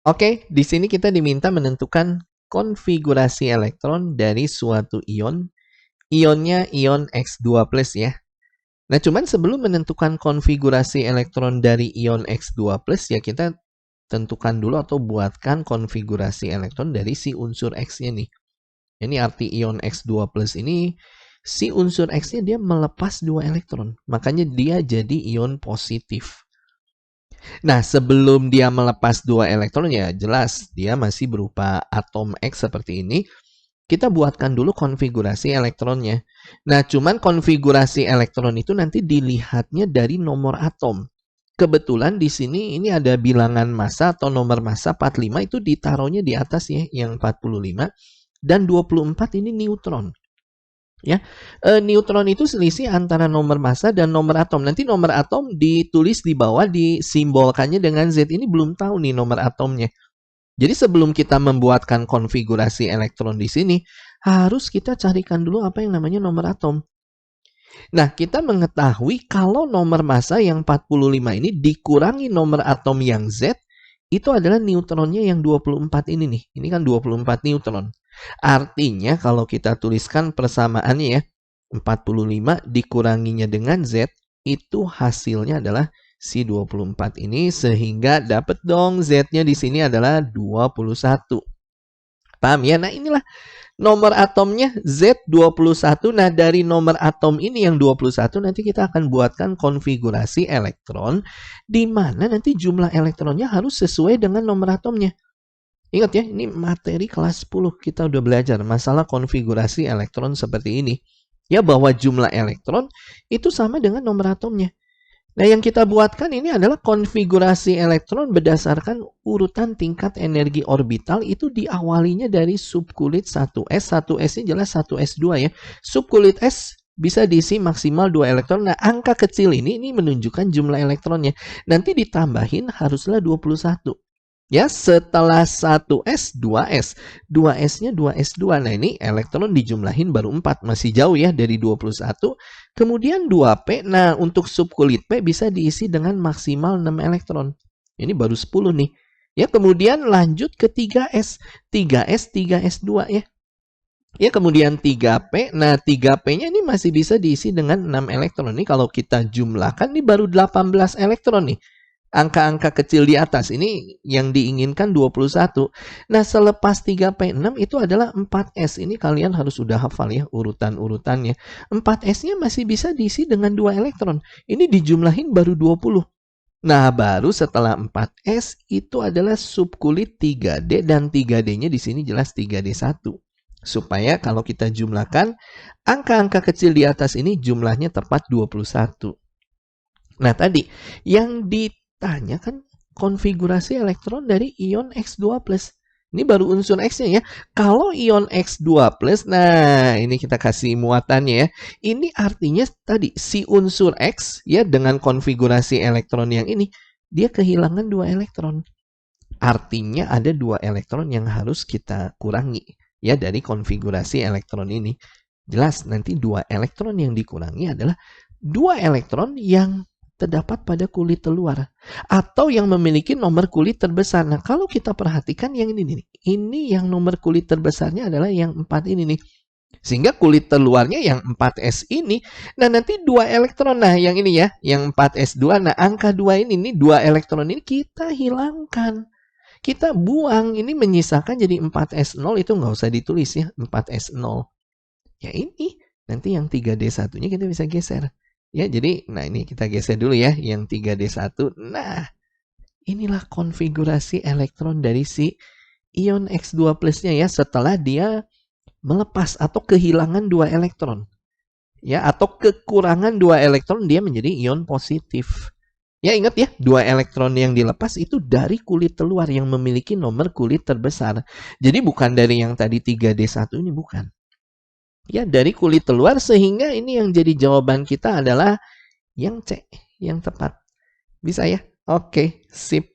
Oke, di sini kita diminta menentukan konfigurasi elektron dari suatu ion. Ionnya ion X2+ ya. Nah, cuman sebelum menentukan konfigurasi elektron dari ion X2+, ya kita tentukan dulu atau buatkan konfigurasi elektron dari si unsur X-nya nih. Ini arti ion X2+ ini, si unsur X-nya dia melepas 2 elektron. Makanya dia jadi ion positif. Nah, sebelum dia melepas 2 elektron, ya jelas dia masih berupa atom X seperti ini. Kita buatkan dulu konfigurasi elektronnya. Nah, cuman konfigurasi elektron itu nanti dilihatnya dari nomor atom. Kebetulan di sini ini ada bilangan massa atau nomor massa 45 itu ditaruhnya di atas ya, yang 45. Dan 24 ini neutron. Ya, neutron itu selisih antara nomor massa dan nomor atom. Nanti nomor atom ditulis di bawah, disimbolkannya dengan Z. Ini belum tahu nih nomor atomnya. Jadi sebelum kita membuatkan konfigurasi elektron di sini, harus kita carikan dulu apa yang namanya nomor atom. Nah, kita mengetahui kalau nomor massa yang 45 ini dikurangi nomor atom yang Z, itu adalah neutronnya yang 24 ini nih. Ini kan 24 neutron. Artinya kalau kita tuliskan persamaannya ya, 45 dikuranginya dengan Z, itu hasilnya adalah si 24 ini, sehingga dapat dong Z-nya di sini adalah 21. Paham ya? Nah, inilah nomor atomnya Z21. Nah, dari nomor atom ini yang 21 nanti kita akan buatkan konfigurasi elektron di mana nanti jumlah elektronnya harus sesuai dengan nomor atomnya. Ingat ya, ini materi kelas 10 kita udah belajar masalah konfigurasi elektron seperti ini. Ya, bahwa jumlah elektron itu sama dengan nomor atomnya. Nah, yang kita buatkan ini adalah konfigurasi elektron berdasarkan urutan tingkat energi orbital. Itu diawalinya dari subkulit 1s. 1s ini jelas 1s2 ya. Subkulit S bisa diisi maksimal 2 elektron. Nah, angka kecil ini menunjukkan jumlah elektronnya. Nanti ditambahin haruslah 21. Ya, setelah 1s, 2s. 2s-nya 2s2. Nah, ini elektron dijumlahin baru 4. Masih jauh ya dari 21. Kemudian 2p. Nah, untuk subkulit P bisa diisi dengan maksimal 6 elektron. Ini baru 10 nih. Ya, kemudian lanjut ke 3s. 3s, 3s2 ya. Ya, kemudian 3p. Nah, 3p-nya ini masih bisa diisi dengan 6 elektron. Ini kalau kita jumlahkan, ini baru 18 elektron nih. Angka-angka kecil di atas ini yang diinginkan 21. Nah, selepas 3P6 itu adalah 4S. Ini kalian harus sudah hafal ya urutan-urutannya. 4S-nya masih bisa diisi dengan 2 elektron. Ini dijumlahin baru 20. Nah, baru setelah 4S itu adalah subkulit 3D, dan 3D-nya di sini jelas 3D1. Supaya kalau kita jumlahkan angka-angka kecil di atas ini jumlahnya tepat 21. Nah, tadi yang ditanya kan konfigurasi elektron dari ion X2+. Ini baru unsur X-nya ya. Kalau ion X2+, nah ini kita kasih muatannya ya. Ini artinya tadi si unsur X ya dengan konfigurasi elektron yang ini, dia kehilangan 2 elektron. Artinya ada 2 elektron yang harus kita kurangi ya dari konfigurasi elektron ini. Jelas nanti 2 elektron yang dikurangi adalah 2 elektron yang terdapat pada kulit terluar atau yang memiliki nomor kulit terbesar. Nah, kalau kita perhatikan yang ini nih. Ini yang nomor kulit terbesarnya adalah yang 4 ini nih. Sehingga kulit terluarnya yang 4s ini. Nah, nanti 2 elektron. Nah, yang ini ya, yang 4s2. Nah, angka 2 ini nih, 2 elektron ini kita hilangkan. Kita buang, ini menyisakan jadi 4s0, itu nggak usah ditulis ya, 4s0. Ya ini, nanti yang 3d1-nya kita bisa geser. Ya, jadi, nah ini kita geser dulu ya, yang 3D1. Nah, inilah konfigurasi elektron dari si ion X2+-nya ya, setelah dia melepas atau kehilangan 2 elektron. Ya, atau kekurangan 2 elektron, dia menjadi ion positif. Ya, ingat ya, 2 elektron yang dilepas itu dari kulit terluar yang memiliki nomor kulit terbesar. Jadi bukan dari yang tadi 3D1 ini, bukan. Ya, dari kulit terluar, sehingga ini yang jadi jawaban kita adalah yang C, yang tepat. Bisa ya? Oke, sip.